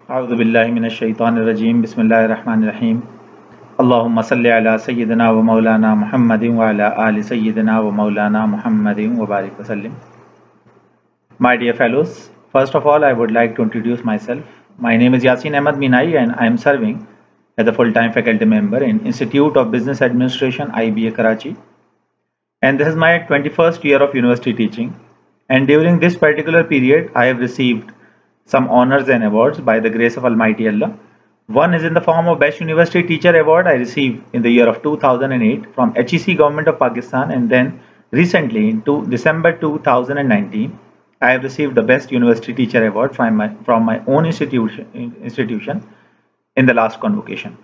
औज़ुबिल्लाहि मिनश्शैतानिर्रजीम बिस्मिल्लाहिर्रहमानिर्रहीम अल्लाहुम्मा सल्लि अला सय्यिदिना व मौलाना मुहम्मदिन व अला आलि सय्यिदिना व मौलाना मुहम्मदिन व बारिक वसल्लिम। My dear fellows, first of all I would like to introduce myself. My name is Yasin Ahmad Minai and I am serving as a full-time faculty member in Institute of Business Administration IBA Karachi, and this is my 21st year of university teaching, and during this particular period I have received some honors and awards by the grace of Almighty Allah. One is in the form of Best University Teacher Award I received in the year of 2008 from HEC Government of Pakistan, and then recently in December 2019 I have received the Best University Teacher Award from my own institution in the last convocation.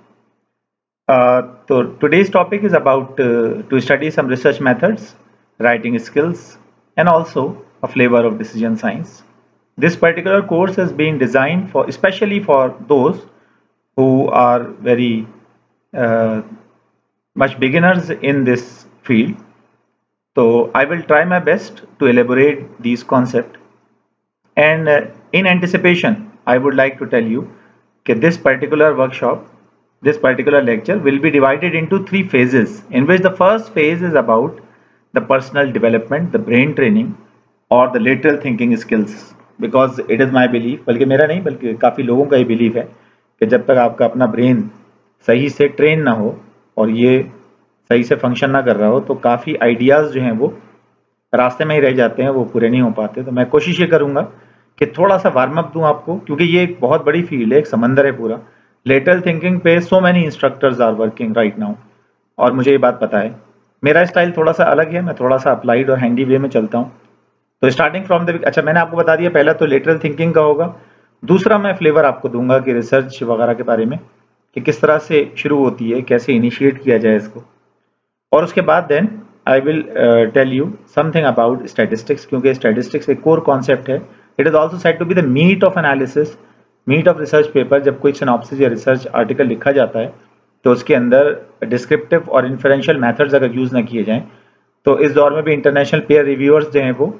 So today's topic is about to study some research methods, writing skills, and also a flavor of decision science. This particular course has been designed for especially for those who are very much beginners in this field. So I will try my best to elaborate these concepts, and in anticipation I would like to tell you that this particular workshop, this particular lecture will be divided into 3 phases, in which the first phase is about the personal development, the brain training or the lateral thinking skills. Because it is my belief, बल्कि मेरा नहीं बल्कि काफ़ी लोगों का ही belief है कि जब तक आपका अपना ब्रेन सही से ट्रेन ना हो और ये सही से फंक्शन ना कर रहा हो तो काफ़ी आइडियाज़ जो हैं वो रास्ते में ही रह जाते हैं, वो पूरे नहीं हो पाते। तो मैं कोशिश ये करूँगा कि थोड़ा सा वार्म अप दूँ आपको, क्योंकि ये एक बहुत बड़ी फील्ड है, एक समंदर है पूरा। लेटरल थिंकिंग पे so many instructors are working right now, और मुझे ये बात पता है। मेरा स्टाइल थोड़ा सा अलग है, मैं थोड़ा सा अप्लाइड और हैंडी वे में चलता हूँ। तो स्टार्टिंग फ्रॉम द अच्छा, मैंने आपको बता दिया, पहला तो लेटरल थिंकिंग का होगा, दूसरा मैं फ्लेवर आपको दूंगा कि रिसर्च वगैरह के बारे में कि किस तरह से शुरू होती है, कैसे इनिशिएट किया जाए इसको, और उसके बाद then I will tell you something about statistics, क्योंकि स्टैटिस्टिक्स एक कोर कॉन्सेप्ट है। It is also said to be the meat of analysis, meat of research paper. जब कोई सिनॉप्सिस या रिसर्च आर्टिकल लिखा जाता है तो उसके अंदर डिस्क्रिप्टिव और इन्फरेंशियल मेथड्स अगर यूज ना किए जाएं, तो इस दौर में भी इंटरनेशनल पेयर रिव्यूअर्स जो हैं वो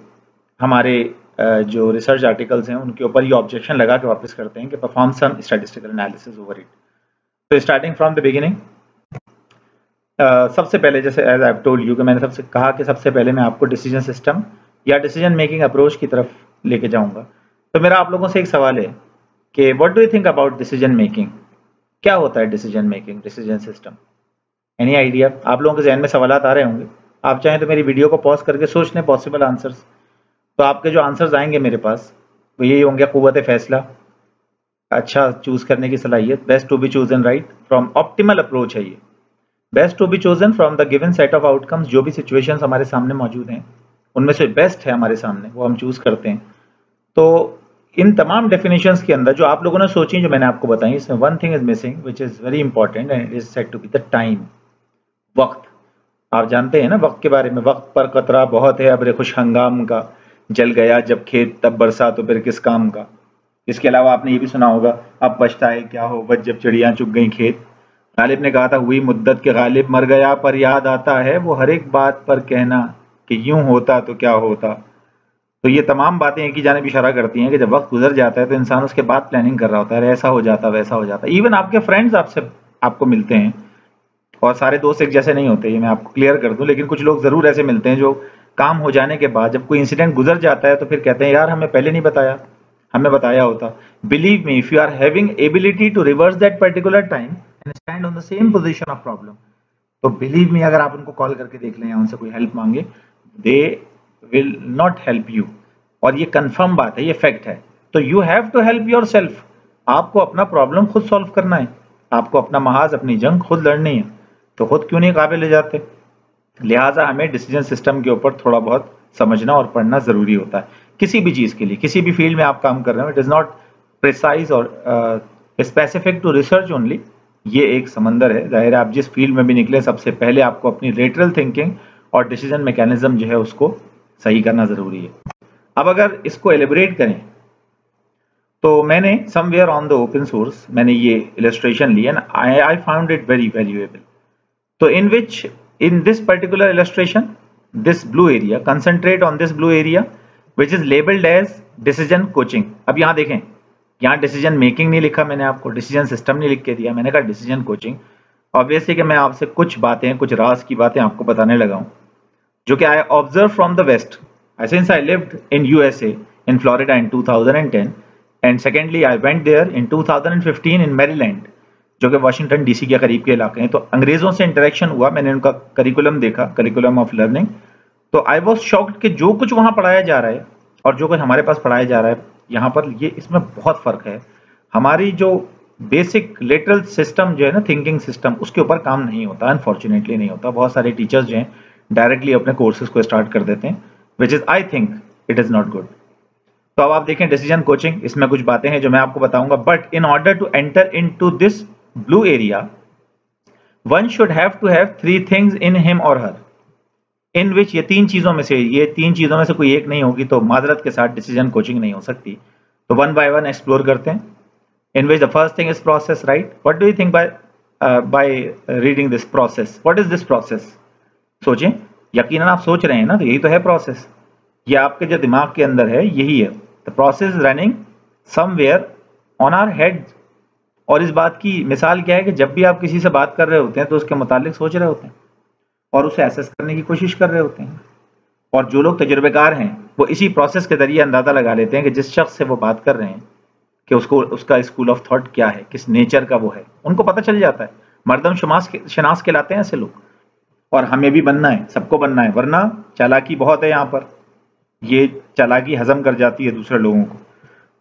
हमारे जो रिसर्च आर्टिकल्स हैं उनके ऊपर ये ऑब्जेक्शन लगा के वापस करते हैं कि perform some statistical analysis over it. तो स्टार्टिंग फ्रॉम द बिगिनिंग, सबसे पहले जैसे एज आई टोल्ड यू कि मैंने सबसे कहा कि सबसे पहले मैं आपको डिसीजन सिस्टम या डिसीजन मेकिंग अप्रोच की तरफ लेके जाऊंगा। तो मेरा आप लोगों से एक सवाल है कि what do you think about decision making? क्या होता है decision making, decision system? Any idea? आप लोगों के जहन में सवाल आ रहे होंगे, आप चाहें तो मेरी वीडियो को पॉज करके सोच लें पॉसिबल आंसर्स। तो आपके जो आंसर्स आएंगे मेरे पास वो यही होंगे: कुव्वत फैसला, अच्छा चूज करने की सलाहियत, best to be chosen right from optimal approach है ये, best to be chosen from the given set of outcomes. जो भी सिचुएशंस हमारे सामने मौजूद हैं उनमें से बेस्ट है हमारे सामने, वो हम चूज करते हैं। तो इन तमाम डेफिनेशंस के अंदर जो आप लोगों ने सोची, जो मैंने आपको बताई, इसमें one thing is missing which is very important and it is said to be the time, वक्त। आप जानते हैं ना वक्त के बारे में, वक्त पर कतरा बहुत है अब्र खुश हंगाम का, जल गया जब खेत तब बरसा तो फिर किस काम का। इसके अलावा आपने ये भी सुना होगा, अब पछताए क्या हो बच जब चिड़ियां चुग गई खेत। गालिब ने कहा था, हुई मुद्दत के गालिब मर गया पर याद आता है वो हर एक बात पर कहना कि यूं होता तो क्या होता। तो ये तमाम बातें एक ही जानिब इशारा करती हैं कि जब वक्त गुजर जाता है तो इंसान उसके बाद प्लानिंग कर रहा होता है, ऐसा हो जाता वैसा हो जाता। इवन आपके फ्रेंड्स आपको मिलते हैं, और सारे दोस्त एक जैसे नहीं होते, ये मैं आपको क्लियर कर दूं, लेकिन कुछ लोग जरूर ऐसे मिलते हैं जो काम हो जाने के बाद जब कोई इंसिडेंट गुजर जाता है तो फिर कहते हैं यार हमें पहले नहीं बताया, हमें बताया होता। Believe me, if you are having ability to reverse that particular time and stand on the same position of problem, तो बिलीव मी, अगर आप उनको कॉल करके देख लें या उनसे कोई हेल्प मांगे, they will not help you. और ये कंफर्म बात है, ये फैक्ट है। तो you have to help yourself, आपको अपना प्रॉब्लम खुद सॉल्व करना है, आपको अपना महाज, अपनी जंग खुद लड़नी है। तो खुद क्यों नहीं काबिल ले जाते? लिहाजा हमें डिसीजन सिस्टम के ऊपर थोड़ा बहुत समझना और पढ़ना जरूरी होता है किसी भी चीज के लिए। किसी भी फील्ड में आप काम कर रहे हो, इट इज नॉट प्रिसाइज और स्पेसिफिक टू रिसर्च ओनली, ये एक समंदर है। जाहिर है आप जिस फील्ड में भी निकले, सबसे पहले आपको अपनी लेटरल थिंकिंग और डिसीजन मैकेनिज्म जो है उसको सही करना जरूरी है। अब अगर इसको एलिब्रेट करें तो मैंने somewhere on the open source मैंने ये इलस्ट्रेशन ली and I found it very valuable. तो in this particular illustration, this blue area, concentrate on this blue area which is labeled as decision coaching। अब यहां देखें, यहाँ डिसीजन मेकिंग नहीं लिखा मैंने आपको, डिसीजन सिस्टम नहीं लिख के दिया, मैंने कहा डिसीजन कोचिंग। ऑब्वियसली कि मैं आपसे कुछ बातें, कुछ राज की बातें आपको बताने लगा हूँ जो कि I observe from the west since I lived in USA in Florida in 2010 and secondly I went there in 2015 in Maryland जो कि वाशिंगटन डीसी के करीब के इलाके हैं। तो अंग्रेजों से इंटरेक्शन हुआ, मैंने उनका करिकुलम देखा, करिकुलम ऑफ लर्निंग, तो आई वॉज शॉक्ड कि जो कुछ वहाँ पढ़ाया जा रहा है और जो कुछ हमारे पास पढ़ाया जा रहा है यहाँ पर, ये इसमें बहुत फर्क है। हमारी जो बेसिक लिटरल सिस्टम जो है ना, थिंकिंग सिस्टम, उसके ऊपर काम नहीं होता, अनफॉर्चुनेटली नहीं होता। बहुत सारे टीचर्स जो हैं डायरेक्टली अपने कोर्सेज को स्टार्ट कर देते हैं, which is I think it is not good. तो अब आप देखें डिसीजन कोचिंग, इसमें कुछ बातें हैं जो मैं आपको बताऊंगा, but in order to enter in to this blue area one should have to have 3 things in him और हर, इन विच ये 3 चीजों में से, ये 3 चीजों में से कोई एक नहीं होगी तो माजरत के साथ डिसीजन कोचिंग नहीं हो सकती। तो वन बाय वन एक्सप्लोर करते हैं। In which the first thing is process, right? What do you think by reading this process? What is this process? सोचें, यकीनन आप सोच रहे हैं ना, तो यही तो है प्रोसेस। ये आपके जो दिमाग के अंदर है यही है। The process running somewhere on our head. और इस बात की मिसाल क्या है कि जब भी आप किसी से बात कर रहे होते हैं तो उसके मुतालिक सोच रहे होते हैं और उसे एसेस करने की कोशिश कर रहे होते हैं। और जो लोग तजुर्बेकार हैं वो इसी प्रोसेस के जरिए अंदाजा लगा लेते हैं कि जिस शख्स से वो बात कर रहे हैं कि उसका स्कूल ऑफ थॉट क्या है, किस नेचर का वो है, उनको पता चल जाता है। मर्दम शनास कहलाते हैं ऐसे लोग। और हमें भी बनना है, सबको बनना है, वरना चालाकी बहुत है यहाँ पर, ये चालाकी हजम कर जाती है दूसरे लोगों को।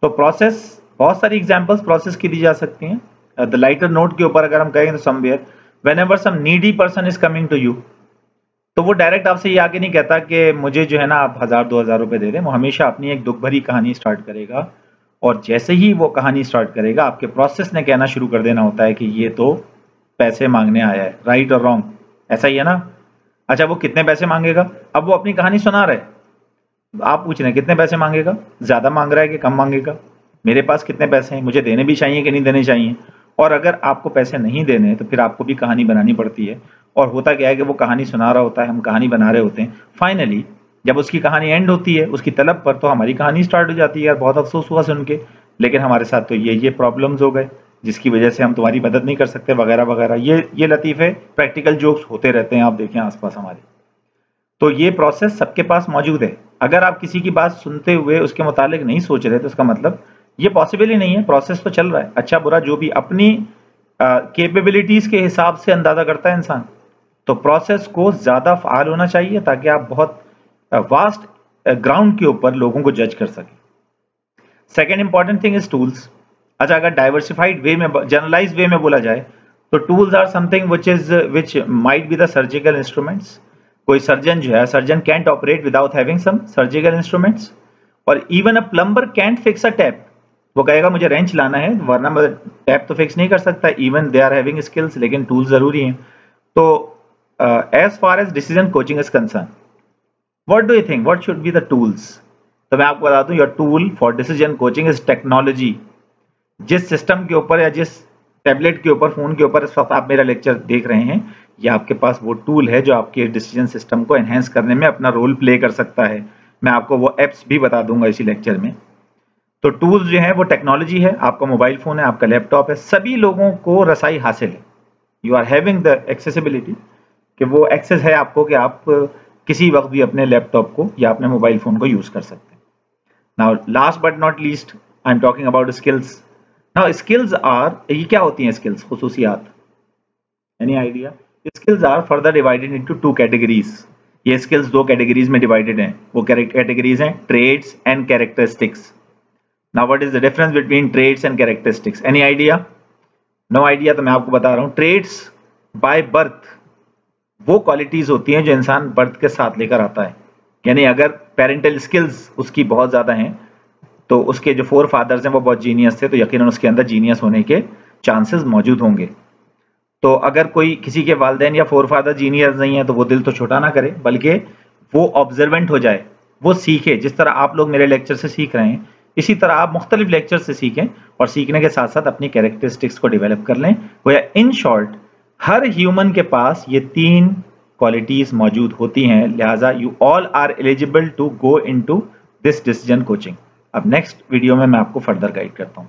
तो प्रोसेस, बहुत सारी एग्जांपल्स प्रोसेस की दी जा सकती हैं। द लाइटर नोट के ऊपर अगर हम कहें तो somewhere whenever some needy person is coming to you, तो वो डायरेक्ट आपसे ये आके नहीं कहता कि मुझे जो है ना आप 1000-2000 रुपए दे दें। वो हमेशा अपनी एक दुख भरी कहानी स्टार्ट करेगा और जैसे ही वो कहानी स्टार्ट करेगा आपके प्रोसेस ने कहना शुरू कर देना होता है कि ये तो पैसे मांगने आया है, राइट और रॉन्ग, ऐसा ही है ना? अच्छा, वो कितने पैसे मांगेगा? अब वो अपनी कहानी सुना रहा है, आप पूछ रहे हैं कितने पैसे मांगेगा, ज्यादा मांग रहा है कि कम मांगेगा, मेरे पास कितने पैसे हैं, मुझे देने भी चाहिए कि नहीं देने चाहिए। और अगर आपको पैसे नहीं देने तो फिर आपको भी कहानी बनानी पड़ती है। और होता क्या है कि वो कहानी सुना रहा होता है, हम कहानी बना रहे होते हैं। फाइनली जब उसकी कहानी एंड होती है उसकी तलब पर, तो हमारी कहानी स्टार्ट हो जाती है। यार बहुत अफसोस हुआ सुन के, लेकिन हमारे साथ तो ये प्रॉब्लम्स हो गए जिसकी वजह से हम तुम्हारी मदद नहीं कर सकते, वगैरह वगैरह। ये लतीफ़े, प्रैक्टिकल जोक्स होते रहते हैं, आप देखें आसपास हमारे। तो ये प्रोसेस सबके पास मौजूद है। अगर आप किसी की बात सुनते हुए उसके मुतालिक नहीं सोच रहे तो उसका मतलब ये पॉसिबल ही नहीं है। प्रोसेस तो चल रहा है, अच्छा बुरा जो भी अपनी कैपेबिलिटीज के हिसाब से अंदाजा करता है इंसान। तो प्रोसेस को ज्यादा फाल होना चाहिए ताकि आप बहुत वास्ट ग्राउंड के ऊपर लोगों को जज कर सकें। Second important thing is tools. अच्छा, अगर डाइवर्सिफाइड वे में, जनरलाइज वे में बोला जाए तो tools are something which might be the surgical instruments. कोई सर्जन जो है, surgeon can't operate without having some surgical instruments. और even a plumber can't fix a tap. वो कहेगा मुझे रेंच लाना है, वरना मैं टैप तो फिक्स नहीं कर सकता। Even they are having skills, लेकिन टूल्स जरूरी हैं। तो as far as decision coaching is concern, what do you think what should be the tools? तो मैं आपको बता दूं, your tool for decision coaching is technology. जिस सिस्टम के ऊपर या जिस टैबलेट के ऊपर, फोन के ऊपर इस वक्त आप मेरा लेक्चर देख रहे हैं, ये आपके पास वो टूल है जो आपके डिसीजन सिस्टम को एनहेंस करने में अपना रोल प्ले कर सकता है। मैं आपको वो एप्स भी बता दूंगा इसी लेक्चर में। तो टूल्स जो है वो टेक्नोलॉजी है, आपका मोबाइल फोन है, आपका लैपटॉप है, सभी लोगों को रसाई हासिल है। You are having the accessibility, कि वो एक्सेस है आपको कि आप किसी वक्त भी अपने लैपटॉप को या अपने मोबाइल फोन को यूज कर सकते हैं। Now last but not least, I am talking about skills. Now skills are, ये क्या होती हैं स्किल्स, खुसूसियात? Any idea? Skills are further divided into 2 categories. ये स्किल्स 2 कैटेगरीज में डिवाइडेड हैं। वो कैटेगरीज हैं traits and characteristics. Now what is the difference between traits and characteristics? Any idea? No idea? तो मैं आपको बता रहा हूँ। Traits by birth वो क्वालिटीज होती हैं जो इंसान बर्थ के साथ लेकर आता है। यानी अगर पेरेंटल स्किल्स उसकी बहुत ज्यादा हैं तो उसके जो 4 फादर्स हैं वो बहुत जीनियस थे, तो यकीनन उसके अंदर जीनियस होने के चांसेस मौजूद होंगे। तो अगर कोई किसी के वालिदैन या 4 फादर जीनियस नहीं है तो वो दिल तो छोटा ना करे, बल्कि वो ऑब्जर्वेंट हो जाए, वो सीखे। जिस तरह आप लोग मेरे लेक्चर से सीख रहे हैं, इसी तरह आप मुख्तलिफ लेक्चर से सीखें और सीखने के साथ साथ अपनी कैरेक्टरिस्टिक्स को डेवलप कर लें। इन शॉर्ट, हर ह्यूमन के पास ये 3 क्वालिटीज मौजूद होती हैं, लिहाजा you all are eligible to go into this decision coaching. अब नेक्स्ट वीडियो में मैं आपको फर्दर गाइड करता हूँ।